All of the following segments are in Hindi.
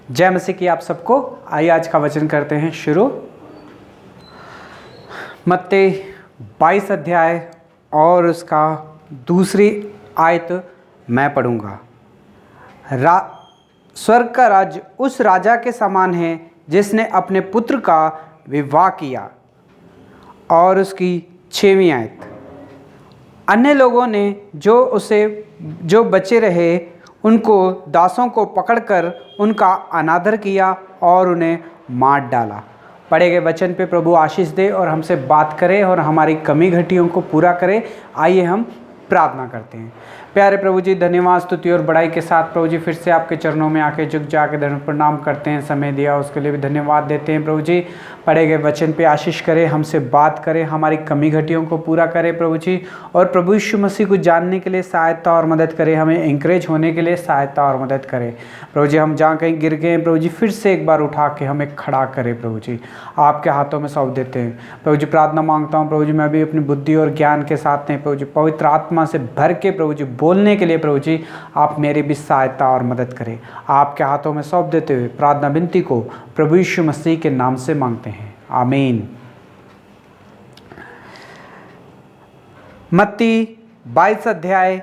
जय मसीह की आप सबको। आइए आज का वचन करते हैं शुरू। मत्ती 22 अध्याय और उसका दूसरी आयत मैं पढ़ूंगा। स्वर्ग का राज्य उस राजा के समान है जिसने अपने पुत्र का विवाह किया। और उसकी 6वीं आयत, अन्य लोगों ने जो बचे रहे उनको दासों को पकड़कर उनका अनादर किया और उन्हें मार डाला। पढ़े गए वचन पे प्रभु आशीष दे और हमसे बात करे और हमारी कमी घटियों को पूरा करे। आइए हम प्रार्थना करते हैं। प्यारे प्रभु जी, धन्यवाद स्तुति और बड़ाई के साथ प्रभु जी फिर से आपके चरणों में आके झुक जाके धर्म प्रणाम करते हैं। समय दिया उसके लिए भी धन्यवाद देते हैं। प्रभु जी पढ़े गए वचन पे आशीष करें, हमसे बात करें, हमारी कमी घटियों को पूरा करें प्रभु जी। और प्रभु यीशु मसीह को जानने के लिए सहायता और मदद करें, हमें एंकरेज होने के लिए सहायता और मदद करें प्रभु जी। हम जहाँ कहीं गिर गए प्रभु जी फिर से एक बार उठा के हमें खड़ा करें प्रभु जी, आपके हाथों में सौंप देते हैं प्रभु जी। प्रार्थना मांगता हूँ प्रभु जी, मैं भी अपनी बुद्धि और ज्ञान के साथ हैं प्रभु जी, पवित्र आत्मा से भर के प्रभु जी बोलने के लिए प्रभु जी आप मेरी भी सहायता और मदद करें। आपके हाथों में सौंप देते हुए प्रार्थना विनती को प्रभु यीशु मसीह के नाम से मांगते हैं, आमीन। मत्ती 22 अध्याय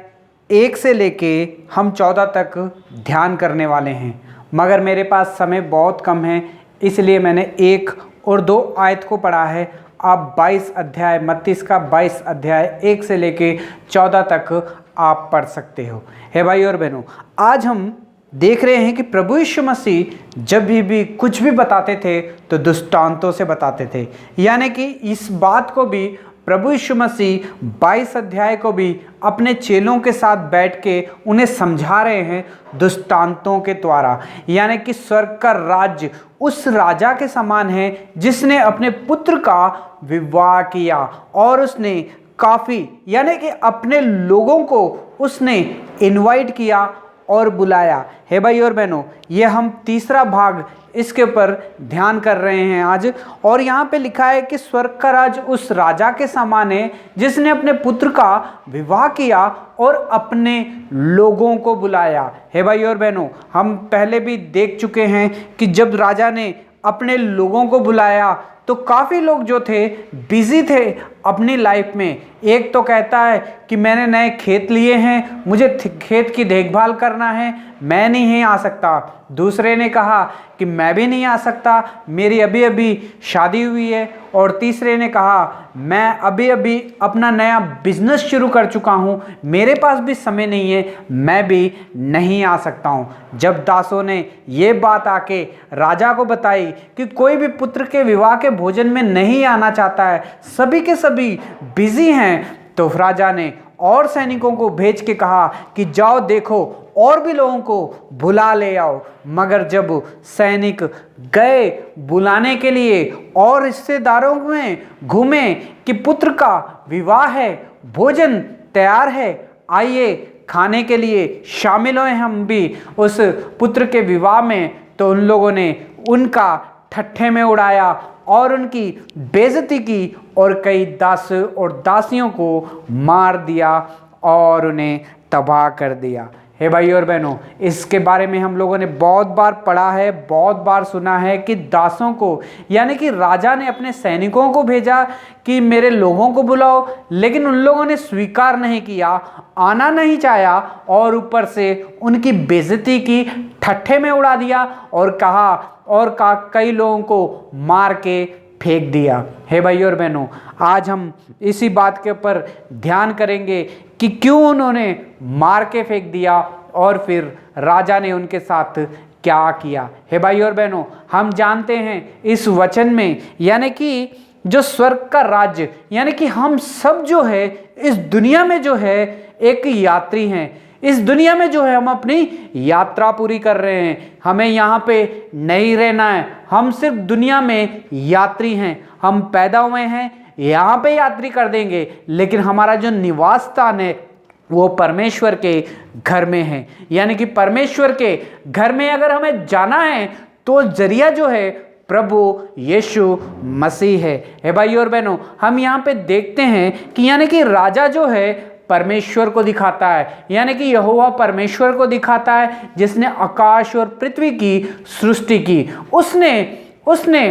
1 से लेके हम 14 तक ध्यान करने वाले हैं, मगर मेरे पास समय बहुत कम है इसलिए मैंने 1 और 2 आयत को पढ़ा है। आप 22 अध्याय मत्ती का 22 अध्याय 1 से लेके 14 तक आप पढ़ सकते हो। हे भाई और बहनों, आज हम देख रहे हैं कि प्रभु यीशु मसीह जब भी कुछ भी बताते थे तो दृष्टांतों से बताते थे, यानी कि इस बात को भी प्रभु यीशु मसीह 22 अध्याय को भी अपने चेलों के साथ बैठ के उन्हें समझा रहे हैं दृष्टांतों के द्वारा। यानी कि स्वर्ग का राज्य उस राजा के समान है जिसने अपने पुत्र का विवाह किया और उसने काफ़ी यानी कि अपने लोगों को उसने इनवाइट किया और बुलाया। हे भाई और बहनों, ये हम तीसरा भाग इसके ऊपर ध्यान कर रहे हैं आज। और यहाँ पे लिखा है कि स्वर्ग का राज उस राजा के समान है जिसने अपने पुत्र का विवाह किया और अपने लोगों को बुलाया। हे भाई और बहनों, हम पहले भी देख चुके हैं कि जब राजा ने अपने लोगों को बुलाया तो काफ़ी लोग जो थे बिजी थे अपनी लाइफ में। एक तो कहता है कि मैंने नए खेत लिए हैं, मुझे खेत की देखभाल करना है, मैं नहीं आ सकता। दूसरे ने कहा कि मैं भी नहीं आ सकता, मेरी अभी अभी शादी हुई है। और तीसरे ने कहा मैं अभी अभी अपना नया बिजनेस शुरू कर चुका हूँ, मेरे पास भी समय नहीं है, मैं भी नहीं आ सकता हूँ। जब दासों ने ये बात आके राजा को बताई कि कोई भी पुत्र के विवाह के भोजन में नहीं आना चाहता है, सभी के सभी बिजी हैं, तो राजा ने और सैनिकों को भेज के कहा कि जाओ देखो और भी लोगों को बुला ले आओ। मगर जब सैनिक गए बुलाने के लिए और रिश्तेदारों में घूमे कि पुत्र का विवाह है, भोजन तैयार है, आइए खाने के लिए शामिल हुए हम भी उस पुत्र के विवाह में, तो उन लोगों ने उनका ठट्ठे में उड़ाया और उनकी बेइज्जती की और कई दास और दासियों को मार दिया और उन्हें तबाह कर दिया। हे भाई और बहनों, इसके बारे में हम लोगों ने बहुत बार पढ़ा है, बहुत बार सुना है कि दासों को यानी कि राजा ने अपने सैनिकों को भेजा कि मेरे लोगों को बुलाओ, लेकिन उन लोगों ने स्वीकार नहीं किया, आना नहीं चाहा और ऊपर से उनकी बेइज्जती की, ठट्ठे में उड़ा दिया और कई लोगों को मार के फेंक दिया। हे भाई और बहनों, आज हम इसी बात के ऊपर ध्यान करेंगे कि क्यों उन्होंने मार के फेंक दिया और फिर राजा ने उनके साथ क्या किया। हे भाई और बहनों, हम जानते हैं इस वचन में यानी कि जो स्वर्ग का राज्य यानी कि हम सब जो है इस दुनिया में जो है एक यात्री हैं। इस दुनिया में जो है हम अपनी यात्रा पूरी कर रहे हैं, हमें यहाँ पे नहीं रहना है, हम सिर्फ दुनिया में यात्री हैं। हम पैदा हुए हैं, यहाँ पे यात्री कर देंगे, लेकिन हमारा जो निवास स्थान है वो परमेश्वर के घर में है। यानी कि परमेश्वर के घर में अगर हमें जाना है तो जरिया जो है प्रभु यीशु मसीह है। हे भाई और बहनों, हम यहाँ पे देखते हैं कि यानी कि राजा जो है परमेश्वर को दिखाता है, यानी कि यहोवा परमेश्वर को दिखाता है जिसने आकाश और पृथ्वी की सृष्टि की। उसने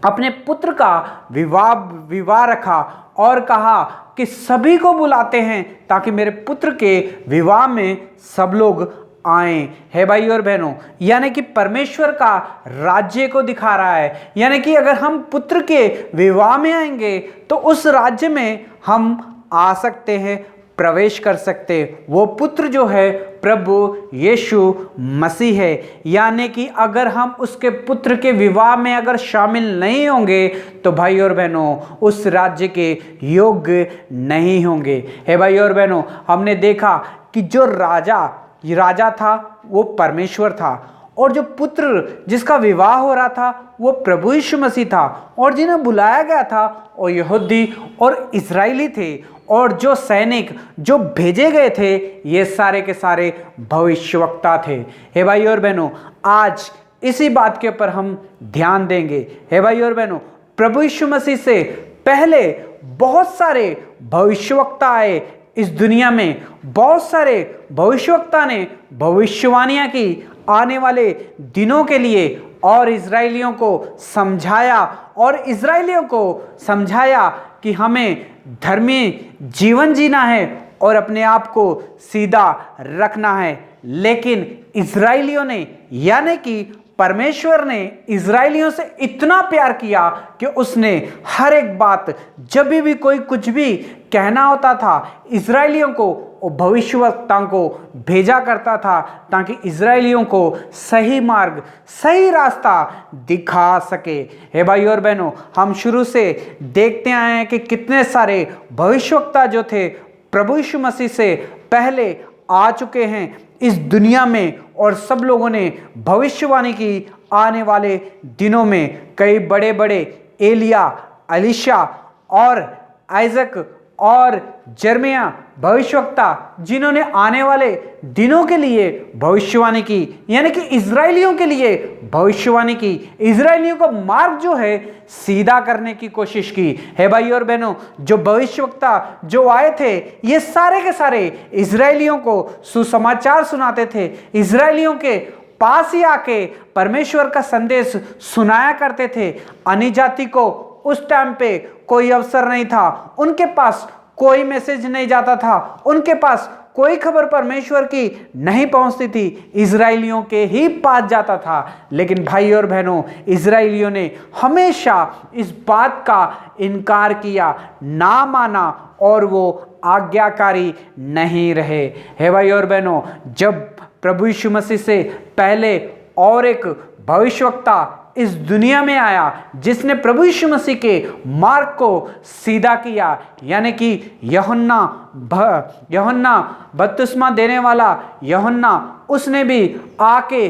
अपने पुत्र का विवाह रखा और कहा कि सभी को बुलाते हैं ताकि मेरे पुत्र के विवाह में सब लोग आए। है भाई और बहनों, यानी कि परमेश्वर का राज्य को दिखा रहा है, यानी कि अगर हम पुत्र के विवाह में आएंगे तो उस राज्य में हम आ सकते हैं, प्रवेश कर सकते। वो पुत्र जो है प्रभु यीशु मसीह है, यानी कि अगर हम उसके पुत्र के विवाह में अगर शामिल नहीं होंगे तो भाई और बहनों उस राज्य के योग्य नहीं होंगे। है भाई और बहनों, हमने देखा कि जो राजा था वो परमेश्वर था, और जो पुत्र जिसका विवाह हो रहा था वो प्रभु यीशु मसीह था, और जिन्हें बुलाया गया था वो यहूदी और इजरायली थे, और जो सैनिक जो भेजे गए थे ये सारे के सारे भविष्यवक्ता थे। हे भाई और बहनों, आज इसी बात के ऊपर हम ध्यान देंगे। हे भाई और बहनों, प्रभु यीशु मसीह से पहले बहुत सारे भविष्यवक्ता आए इस दुनिया में, बहुत सारे भविष्यवक्ता ने भविष्यवाणियां की आने वाले दिनों के लिए, और इजरायलियों को समझाया कि हमें धर्मी जीवन जीना है और अपने आप को सीधा रखना है। लेकिन इजरायलियों ने, यानी कि परमेश्वर ने इजरायलियों से इतना प्यार किया कि उसने हर एक बात, जब भी कोई कुछ भी कहना होता था, इजरायलियों को, भविष्यवक्ताओं को भेजा करता था ताकि इजरायलियों को सही मार्ग, सही रास्ता दिखा सके। हे भाई और बहनों, हम शुरू से देखते आए हैं कि कितने सारे भविष्यवक्ता जो थे प्रभु यीशु मसीह से पहले आ चुके हैं इस दुनिया में, और सब लोगों ने भविष्यवाणी की आने वाले दिनों में। कई बड़े बड़े एलिया, एलीशा और आइजक और जर्मिया भविष्यवक्ता जिन्होंने आने वाले दिनों के लिए भविष्यवाणी की, यानी कि इजरायलियों के लिए भविष्यवाणी की, इजरायलियों को मार्ग जो है सीधा करने की कोशिश की। है भाई और बहनों, जो भविष्यवक्ता जो आए थे ये सारे के सारे इजरायलियों को सुसमाचार सुनाते थे, इजरायलियों के पास ही आके परमेश्वर का संदेश सुनाया करते थे। अन्य जाति को उस टाइम पे कोई अवसर नहीं था, उनके पास कोई मैसेज नहीं जाता था, उनके पास कोई खबर परमेश्वर की नहीं पहुंचती थी, इजरायलियों के ही पास जाता था। लेकिन भाई और बहनों, इजरायलियों ने हमेशा इस बात का इनकार किया, ना माना, और वो आज्ञाकारी नहीं रहे। हे भाई और बहनों, जब प्रभु यीशु मसीह से पहले और एक भविष्यवक्ता इस दुनिया में आया जिसने प्रभु यीशु मसीह के मार्ग को सीधा किया, यानी कि यूहन्ना बपतिस्मा देने वाला यूहन्ना, उसने भी आके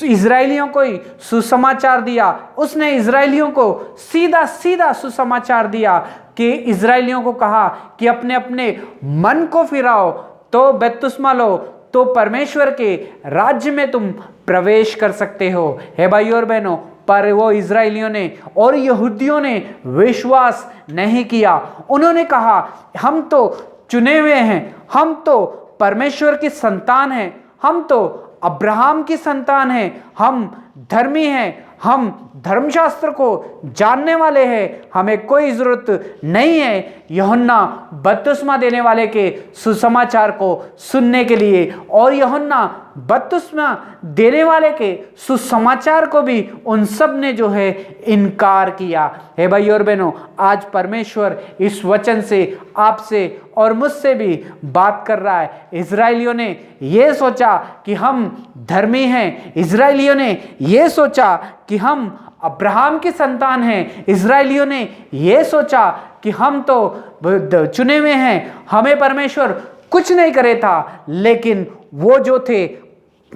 इजरायलियों को ही सुसमाचार दिया। उसने इजरायलियों को सीधा सीधा सुसमाचार दिया कि इजरायलियों को कहा कि अपने अपने मन को फिराओ, तो बपतिस्मा लो, तो परमेश्वर के राज्य में तुम प्रवेश कर सकते हो। हे भाई और बहनों, पर वो इजरायलियों ने और यहूदियों ने विश्वास नहीं किया। उन्होंने कहा हम तो चुने हुए हैं, हम तो परमेश्वर की संतान हैं, हम तो अब्राहम की संतान हैं, हम धर्मी हैं, हम धर्मशास्त्र को जानने वाले हैं, हमें कोई जरूरत नहीं है यूहन्ना बपतिस्मा देने वाले के सुसमाचार को सुनने के लिए। और यूहन्ना बपतिस्मा देने वाले के सुसमाचार को भी उन सब ने जो है इनकार किया। हे भाई और बहनों, आज परमेश्वर इस वचन से आपसे और मुझसे भी बात कर रहा है। इजरायलियों ने ये सोचा कि हम धर्मी हैं, इजरायलियों ने ये सोचा कि हम अब्राहम की संतान हैं, इजरायलियों ने ये सोचा कि हम तो चुने हुए हैं, हमें परमेश्वर कुछ नहीं करे था। लेकिन वो जो थे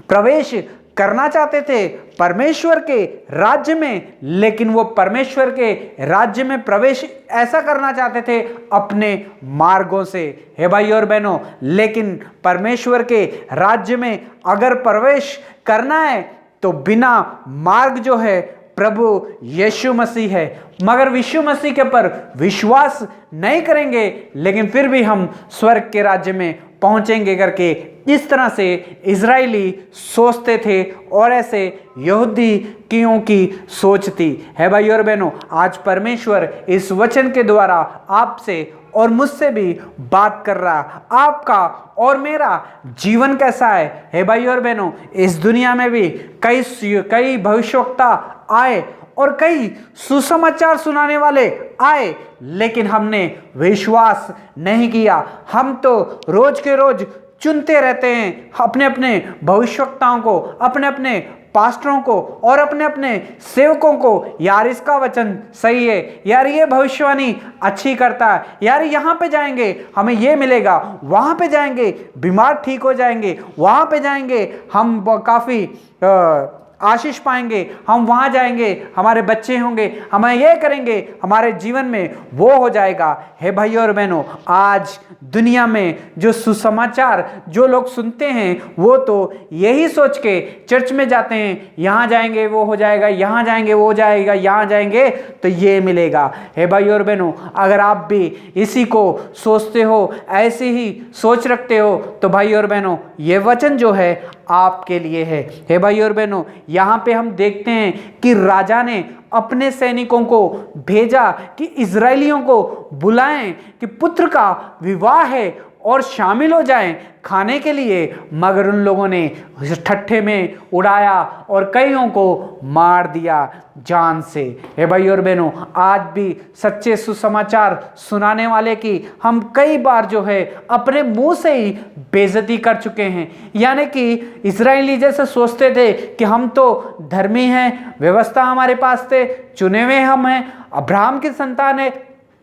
प्रवेश करना चाहते थे परमेश्वर के राज्य में, लेकिन वो परमेश्वर के राज्य में प्रवेश ऐसा करना चाहते थे अपने मार्गों से। हे भाई और बहनों, लेकिन परमेश्वर के राज्य में अगर प्रवेश करना है तो बिना मार्ग जो है प्रभु यीशु मसीह है। मगर यीशु मसीह के पर विश्वास नहीं करेंगे, लेकिन फिर भी हम स्वर्ग के राज्य में पहुंचेंगे करके इस तरह से इजरायली सोचते थे और ऐसे यहूदी की सोच थी। है भाई और बहनों, आज परमेश्वर इस वचन के द्वारा आपसे और मुझसे भी बात कर रहा। आपका और मेरा जीवन कैसा है भाई और बहनों, इस दुनिया में भी कई भविष्यवक्ता आए और कई सुसमाचार सुनाने वाले आए, लेकिन हमने विश्वास नहीं किया। हम तो रोज के रोज चुनते रहते हैं अपने अपने भविष्यवक्ताओं को, अपने अपने पास्टरों को और अपने अपने सेवकों को। यार इसका वचन सही है, यार ये भविष्यवाणी अच्छी करता है, यार यहाँ पे जाएंगे हमें ये मिलेगा, वहाँ पे जाएंगे बीमार ठीक हो जाएंगे, वहाँ पे जाएंगे हम काफ़ी आशीष पाएंगे, हम वहाँ जाएंगे हमारे बच्चे होंगे, हमें ये करेंगे, हमारे जीवन में वो हो जाएगा। हे भाई और बहनों, आज दुनिया में जो सुसमाचार जो लोग सुनते हैं वो तो यही सोच के चर्च में जाते हैं, यहाँ जाएंगे वो हो जाएगा, यहाँ जाएंगे वो हो जाएगा, यहाँ जाएंगे तो ये मिलेगा। हे भाई और बहनों, अगर आप भी इसी को सोचते हो, ऐसी ही सोच रखते हो, तो भाई और बहनों ये वचन जो है आपके लिए है। हे भाई और बहनों, यहाँ पे हम देखते हैं कि राजा ने अपने सैनिकों को भेजा कि इजरायलियों को बुलाएं कि पुत्र का विवाह है और शामिल हो जाएं खाने के लिए, मगर उन लोगों ने ठट्ठे में उड़ाया और कईयों को मार दिया जान से। हे भाई और बहनों, आज भी सच्चे सुसमाचार सुनाने वाले की हम कई बार जो है अपने मुंह से ही बेइज्जती कर चुके हैं। यानी कि इजरायली जैसे सोचते थे कि हम तो धर्मी हैं, व्यवस्था हमारे पास थे, चुने हुए हम हैं, अब्राहम की संतान है,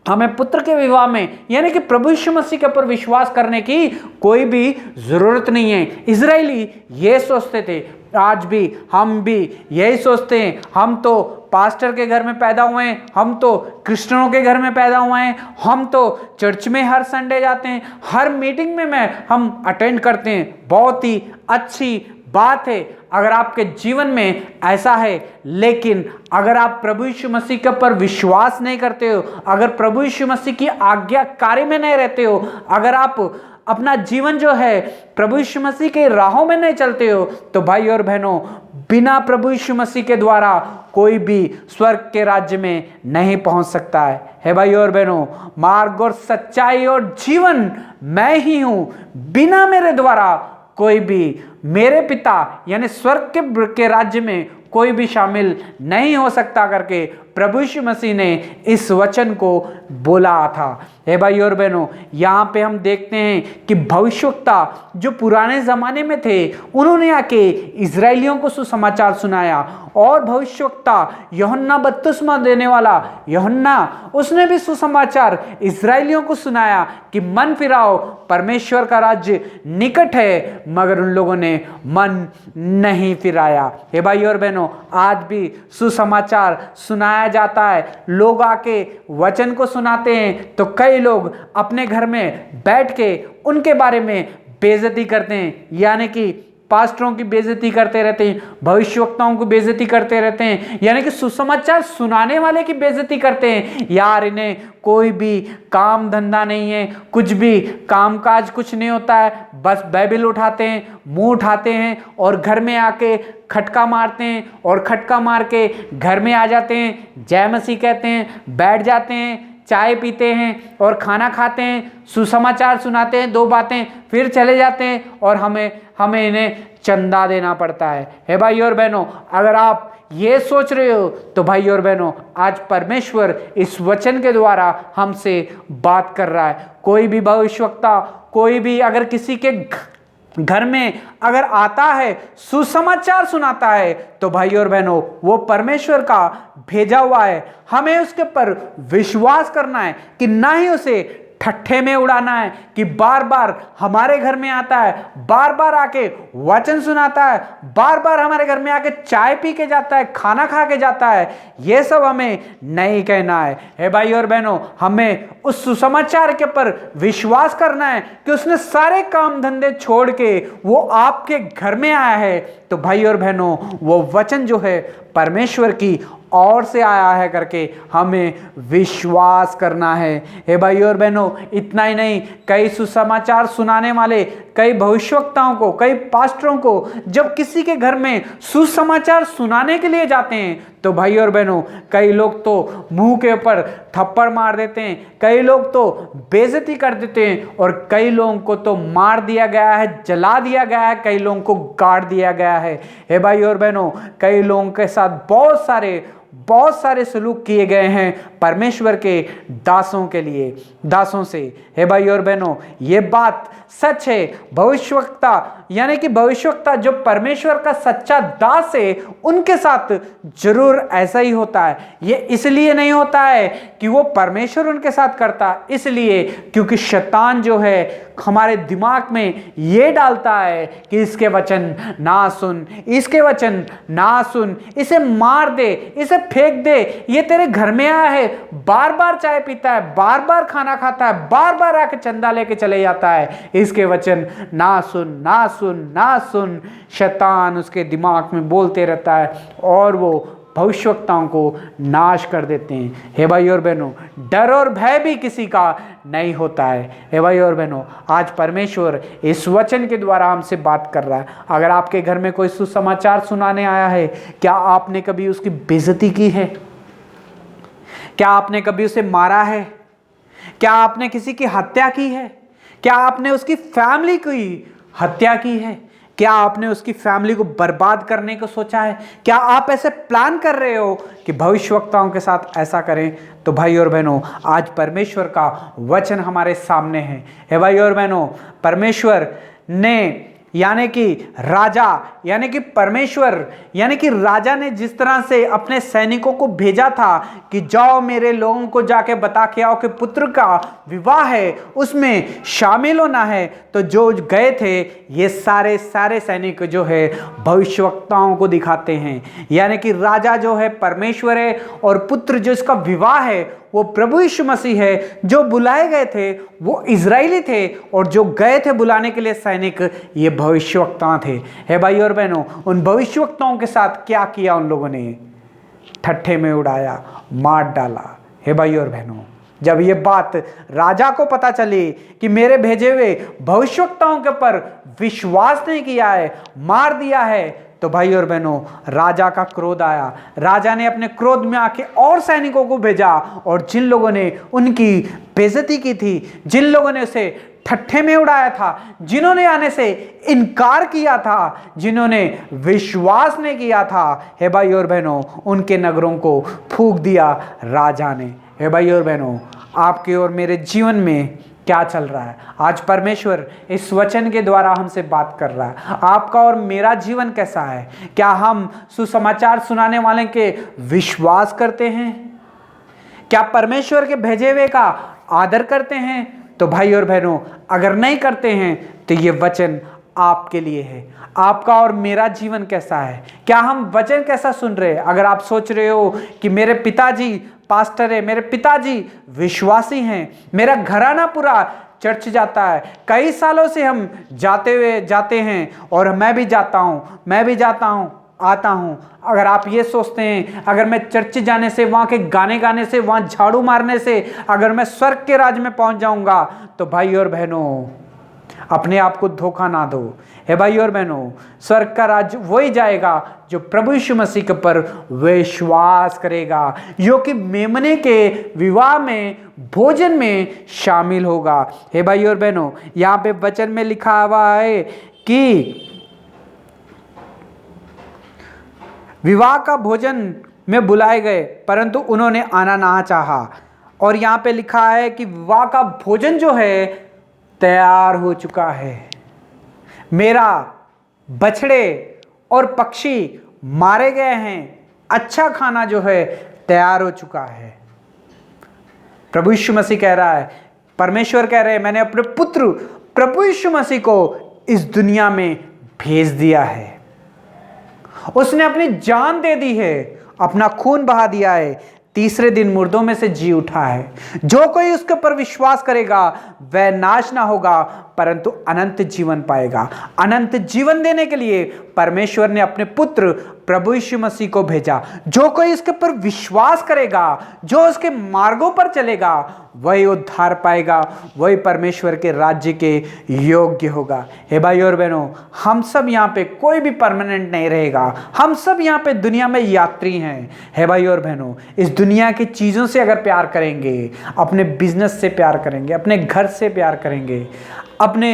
हमें पुत्र के विवाह में यानी कि प्रभु यीशु मसीह के ऊपर विश्वास करने की कोई भी जरूरत नहीं है। इजरायली ये सोचते थे, आज भी हम भी यही सोचते हैं। हम तो पास्टर के घर में पैदा हुए हैं, हम तो क्रिश्चियनों के घर में पैदा हुए हैं, हम तो चर्च में हर संडे जाते हैं, हर मीटिंग में हम अटेंड करते हैं। बहुत ही अच्छी बात है अगर आपके जीवन में ऐसा है, लेकिन अगर आप प्रभु यीशु मसीह के ऊपर विश्वास नहीं करते हो, अगर प्रभु यीशु मसीह की आज्ञाकारी में नहीं रहते हो, अगर आप अपना जीवन जो है प्रभु यीशु मसीह के राहों में नहीं चलते हो, तो भाई और बहनों बिना प्रभु यीशु मसीह के द्वारा कोई भी स्वर्ग के राज्य में नहीं पहुंच सकता है। हे भाई और बहनों, मार्ग और सच्चाई और जीवन मैं ही हूं, बिना मेरे द्वारा कोई भी मेरे पिता यानी स्वर्ग के राज्य में कोई भी शामिल नहीं हो सकता करके प्रभु यीशु मसीह ने इस वचन को बोला था। हे भाई और बहनों, यहाँ पे हम देखते हैं कि भविष्यवक्ता जो पुराने ज़माने में थे उन्होंने आके इजरायलियों को सुसमाचार सुनाया, और भविष्यवक्ता यूहन्ना बपतिस्मा देने वाला यूहन्ना, उसने भी सुसमाचार इजरायलियों को सुनाया कि मन फिराओ, परमेश्वर का राज्य निकट है, मगर उन लोगों ने मन नहीं फिराया। हे भाई और बहनों, आज भी सुसमाचार सुनाया जाता है, लोग आके वचन को सुनाते हैं तो कई लोग अपने घर में बैठ के उनके बारे में बेइज्जती करते हैं, यानी कि पास्टरों की बेइज्जती करते रहते हैं, भविष्यवक्ताओं की बेइज्जती करते रहते हैं, यानी कि सुसमाचार सुनाने वाले की बेइज्जती करते हैं। यार इन्हें कोई भी काम धंधा नहीं है, कुछ भी कामकाज कुछ नहीं होता है, बस बाइबल उठाते हैं, मुंह उठाते हैं और घर में आके खटका मारते हैं, और खटका मार के घर में आ जाते हैं, जय मसीह कहते हैं, बैठ जाते हैं, चाय पीते हैं और खाना खाते हैं, सुसमाचार सुनाते हैं, 2 बातें, फिर चले जाते हैं और हमें इन्हें चंदा देना पड़ता है। हे भाई और बहनों, अगर आप ये सोच रहे हो तो भाई और बहनों, आज परमेश्वर इस वचन के द्वारा हमसे बात कर रहा है। कोई भी भविष्यवक्ता, कोई भी अगर किसी के घर में अगर आता है, सुसमाचार सुनाता है, तो भाई और बहनों वो परमेश्वर का भेजा हुआ है। हमें उसके पर विश्वास करना है कि ना ही उसे ठट्ठे में उड़ाना है कि बार बार हमारे घर में आता है, बार बार आके वचन सुनाता है, बार बार हमारे घर में आके चाय पी के जाता है, खाना खा के जाता है। ये सब हमें नहीं कहना है। हे भाई और बहनों, हमें उस सुसमाचार के पर विश्वास करना है कि उसने सारे काम धंधे छोड़ के वो आपके घर में आया है। तो भाई और बहनों, वो वचन जो है परमेश्वर की और से आया है करके हमें विश्वास करना है। हे भाई और बहनों, इतना ही नहीं, कई सुसमाचार सुनाने वाले, कई भविष्यवक्ताओं को, कई पास्टरों को जब किसी के घर में सुसमाचार सुनाने के लिए जाते हैं तो भाई और बहनों, कई लोग तो मुंह के ऊपर थप्पड़ मार देते हैं, कई लोग तो बेइज्जती कर देते हैं, और कई लोगों को तो मार दिया गया है, जला दिया गया है, कई लोगों को गाड़ दिया गया है। हे भाई और बहनों, कई लोगों के साथ बहुत सारे सलूक किए गए हैं परमेश्वर के दासों के लिए, दासों से। हे भाई और बहनों, ये बात सच है। भविष्यवक्ता यानी कि भविष्यवक्ता जो परमेश्वर का सच्चा दास है, उनके साथ जरूर ऐसा ही होता है। ये इसलिए नहीं होता है कि वो परमेश्वर उनके साथ करता, इसलिए क्योंकि शैतान जो है हमारे दिमाग में ये डालता है कि इसके वचन ना सुन, इसके वचन ना सुन, इसे मार दे, इसे फेंक दे, ये तेरे घर में आया है, बार बार चाय पीता है, बार बार खाना खाता है, बार बार आके चंदा लेके चले जाता है, इसके वचन ना सुन, ना सुन, ना सुन। शैतान उसके दिमाग में बोलते रहता है और वो भविष्यवक्ताओं को नाश कर देते हैं। हे भाई और बहनों, डर और भय भी किसी का नहीं होता है। हे भाई और बहनों, आज परमेश्वर इस वचन के द्वारा हमसे बात कर रहा है। अगर आपके घर में कोई सुसमाचार सुनाने आया है, क्या आपने कभी उसकी बेइज्जती की है? क्या आपने कभी उसे मारा है? क्या आपने किसी की हत्या की है? क्या आपने उसकी फैमिली की हत्या की है? क्या आपने उसकी फैमिली को बर्बाद करने को सोचा है? क्या आप ऐसे प्लान कर रहे हो कि भविष्यवक्ताओं के साथ ऐसा करें? तो भाई और बहनों, आज परमेश्वर का वचन हमारे सामने है। हे भाई और बहनों, परमेश्वर ने यानी कि राजा यानी कि परमेश्वर यानी कि राजा ने जिस तरह से अपने सैनिकों को भेजा था कि जाओ मेरे लोगों को जाके बता के आओ कि पुत्र का विवाह है, उसमें शामिल होना है, तो जो गए थे ये सारे सैनिक जो है भविष्यवक्ताओं को दिखाते हैं। यानी कि राजा जो है परमेश्वर है और पुत्र जो इसका विवाह है वो प्रभु यीशु मसीह है। जो बुलाए गए थे वो इजरायली थे और जो गए थे बुलाने के लिए सैनिक, ये भविष्यवक्ता थे। हे भाई और बहनों, उन भविष्यवक्ताओं के साथ क्या किया उन लोगों ने? ठट्ठे में उड़ाया, मार डाला। हे भाई और बहनों, जब ये बात राजा को पता चली कि मेरे भेजे हुए भविष्यवक्ताओं के ऊपर विश्वास नहीं किया है, मार दिया है, तो भाई और बहनों, राजा का क्रोध आया। राजा ने अपने क्रोध में आके और सैनिकों को भेजा, और जिन लोगों ने उनकी बेइज्जती की थी, जिन लोगों ने उसे ठट्ठे में उड़ाया था, जिन्होंने आने से इनकार किया था, जिन्होंने विश्वास नहीं किया था, हे भाई और बहनों, उनके नगरों को फूंक दिया राजा ने। हे भाई और बहनों, आपके और मेरे जीवन में क्या चल रहा है? आज परमेश्वर इस वचन के द्वारा हमसे बात कर रहा है। आपका और मेरा जीवन कैसा है? क्या हम सुसमाचार सुनाने वाले के विश्वास करते हैं? क्या परमेश्वर के भेजे हुए का आदर करते हैं? तो भाई और बहनों, अगर नहीं करते हैं तो ये वचन आपके लिए है। आपका और मेरा जीवन कैसा है? क्या हम वचन कैसा सुन रहे हैं? अगर आप सोच रहे हो कि मेरे पिताजी पास्टर है, मेरे पिताजी विश्वासी हैं, मेरा घराना पूरा चर्च जाता है, कई सालों से हम जाते हैं और मैं भी जाता हूँ आता हूँ। अगर आप ये सोचते हैं अगर मैं चर्च जाने से, वहाँ के गाने गाने से, वहाँ झाड़ू मारने से अगर मैं स्वर्ग के राज में पहुँच जाऊँगा, तो भाई और बहनों, अपने आप को धोखा ना दो। हे भाई और बहनों, स्वर्ग का राज वही जाएगा जो प्रभु यीशु मसीह के पर विश्वास करेगा, जो कि मेमने के विवाह में, भोजन में शामिल होगा। हे भाई और बहनों, यहाँ पे वचन में लिखा हुआ है कि विवाह का भोजन में बुलाए गए परंतु उन्होंने आना ना चाहा। और यहाँ पे लिखा है कि विवाह का भोजन जो है तैयार हो चुका है। मेरा बछड़े और पक्षी मारे गए हैं, अच्छा खाना जो है तैयार हो चुका है। प्रभु यीशु मसीह कह रहा है, परमेश्वर कह रहे हैं, मैंने अपने पुत्र प्रभु यीशु मसीह को इस दुनिया में भेज दिया है। उसने अपनी जान दे दी है, अपना खून बहा दिया है, तीसरे दिन मुर्दों में से जी उठा है। जो कोई उसके ऊपर विश्वास करेगा वह नाश ना होगा परंतु अनंत जीवन पाएगा। अनंत जीवन देने के लिए परमेश्वर ने अपने पुत्र प्रभु यीशु मसीह को भेजा। जो कोई इसके पर विश्वास करेगा, जो उसके मार्गों पर चलेगा, वही उद्धार पाएगा, वही परमेश्वर के राज्य के योग्य होगा। हे भाई और बहनों, हम सब यहाँ पे कोई भी परमानेंट नहीं रहेगा। हम सब यहाँ पे दुनिया में यात्री हैं। हे भाई और बहनों, इस दुनिया की चीज़ों से अगर प्यार करेंगे, अपने बिजनेस से प्यार करेंगे, अपने घर से प्यार करेंगे, अपने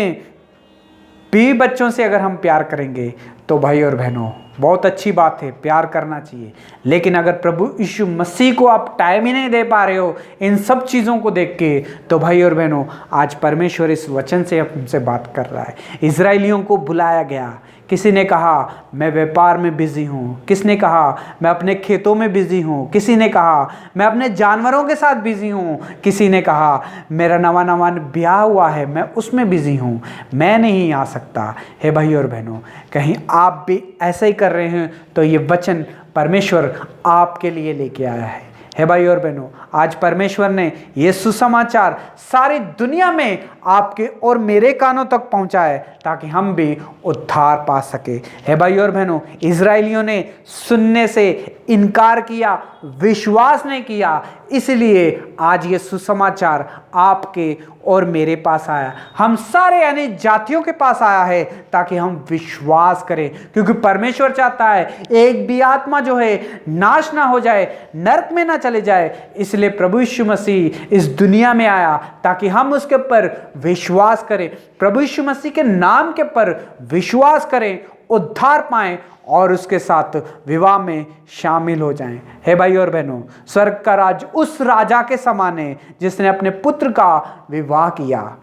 बीवी बच्चों से अगर हम प्यार करेंगे, तो भाई और बहनों बहुत अच्छी बात है, प्यार करना चाहिए। लेकिन अगर प्रभु यीशु मसीह को आप टाइम ही नहीं दे पा रहे हो इन सब चीज़ों को देख के, तो भाई और बहनों आज परमेश्वर इस वचन से हमसे बात कर रहा है। इजरायलियों को बुलाया गया। किसी ने कहा मैं व्यापार में बिजी हूँ, किसने कहा मैं अपने खेतों में बिजी हूँ, किसी ने कहा मैं अपने जानवरों के साथ बिजी हूँ, किसी ने कहा मेरा नवा नवा ब्याह हुआ है मैं उसमें बिजी हूँ, मैं नहीं आ सकता। हे भाई और बहनों, कहीं आप भी ऐसा ही कर रहे हैं तो ये वचन परमेश्वर आपके लिए लेके आया है। हे भाई और बहनों, आज परमेश्वर ने ये सुसमाचार सारी दुनिया में आपके और मेरे कानों तक पहुंचाए ताकि हम भी उद्धार पा सके। हे भाई और बहनों, इजरायलियों ने सुनने से इनकार किया, विश्वास नहीं किया, इसलिए आज ये सुसमाचार आपके और मेरे पास आया, हम सारे यानी जातियों के पास आया है ताकि हम विश्वास करें। क्योंकि परमेश्वर चाहता है एक भी आत्मा जो है नाश ना हो जाए, नरक में ना चले जाए। इसलिए प्रभु यीशु मसीह इस दुनिया में आया ताकि हम उसके ऊपर विश्वास करें, प्रभु यीशु मसीह के नाम के ऊपर विश्वास करें, उद्धार पाएं और उसके साथ विवाह में शामिल हो जाएं। हे भाई और बहनों, स्वर्ग का राज उस राजा के समान है जिसने अपने पुत्र का विवाह किया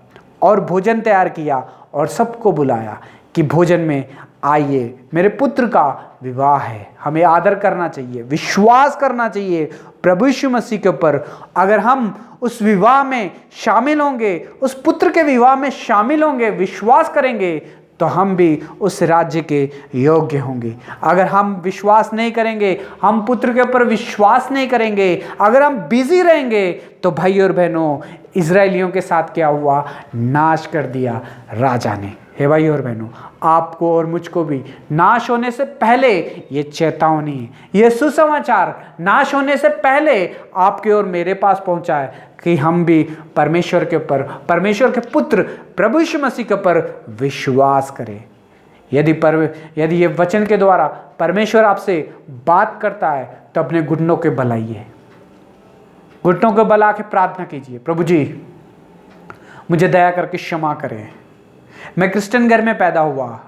और भोजन तैयार किया और सबको बुलाया कि भोजन में आइए, मेरे पुत्र का विवाह है। हमें आदर करना चाहिए, विश्वास करना चाहिए प्रभु यीशु मसीह के ऊपर। अगर हम उस विवाह में शामिल होंगे, उस पुत्र के विवाह में शामिल होंगे, विश्वास करेंगे, तो हम भी उस राज्य के योग्य होंगे। अगर हम विश्वास नहीं करेंगे, हम पुत्र के ऊपर विश्वास नहीं करेंगे, अगर हम बिजी रहेंगे, तो भाई और बहनों इजरायलियों के साथ क्या हुआ, नाश कर दिया राजा ने। हे भाई और बहनों, आपको और मुझको भी नाश होने से पहले ये चेतावनी है, ये सुसमाचार नाश होने से पहले आपके और मेरे पास पहुंचा है कि हम भी परमेश्वर के ऊपर, परमेश्वर के पुत्र प्रभु यीशु मसीह के ऊपर विश्वास करें। यदि ये वचन के द्वारा परमेश्वर आपसे बात करता है तो अपने घुटनों के बल आइए, घुटनों को बला के प्रार्थना कीजिए, प्रभु जी मुझे दया करके क्षमा करें। मैं क्रिश्चियन घर में पैदा हुआ,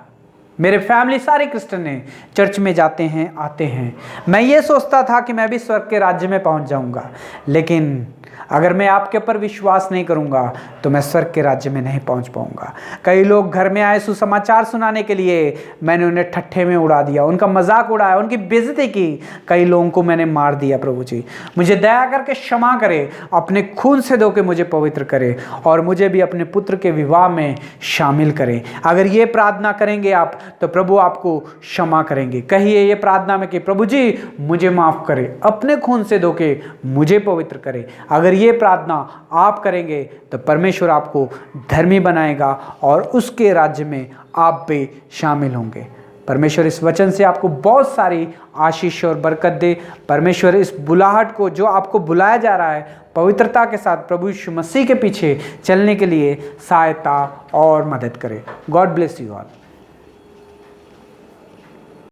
मेरे फैमिली सारे क्रिश्चियन हैं, चर्च में जाते हैं, आते हैं। मैं ये सोचता था कि मैं भी स्वर्ग के राज्य में पहुंच जाऊंगा, लेकिन अगर मैं आपके ऊपर विश्वास नहीं करूंगा तो मैं स्वर्ग के राज्य में नहीं पहुंच पाऊंगा। कई लोग घर में आए सुसमाचार सुनाने के लिए, मैंने उन्हें ठट्ठे में उड़ा दिया, उनका मजाक उड़ाया, उनकी बेइज्जती की, कई लोगों को मैंने मार दिया। प्रभु जी मुझे दया करके क्षमा करें, अपने खून से धो के मुझे पवित्र करें और मुझे भी अपने पुत्र के विवाह में शामिल करें। अगर ये प्रार्थना करेंगे आप तो प्रभु आपको क्षमा करेंगे। कहिए ये प्रार्थना में कि प्रभु जी मुझे माफ़ करें, अपने खून से धो के मुझे पवित्र करें। अगर ये प्रार्थना आप करेंगे तो परमेश्वर आपको धर्मी बनाएगा और उसके राज्य में आप भी शामिल होंगे। परमेश्वर इस वचन से आपको बहुत सारी आशीष और बरकत दे। परमेश्वर इस बुलाहट को, जो आपको बुलाया जा रहा है, पवित्रता के साथ प्रभु यीशु मसीह के पीछे चलने के लिए सहायता और मदद करे। God bless you all.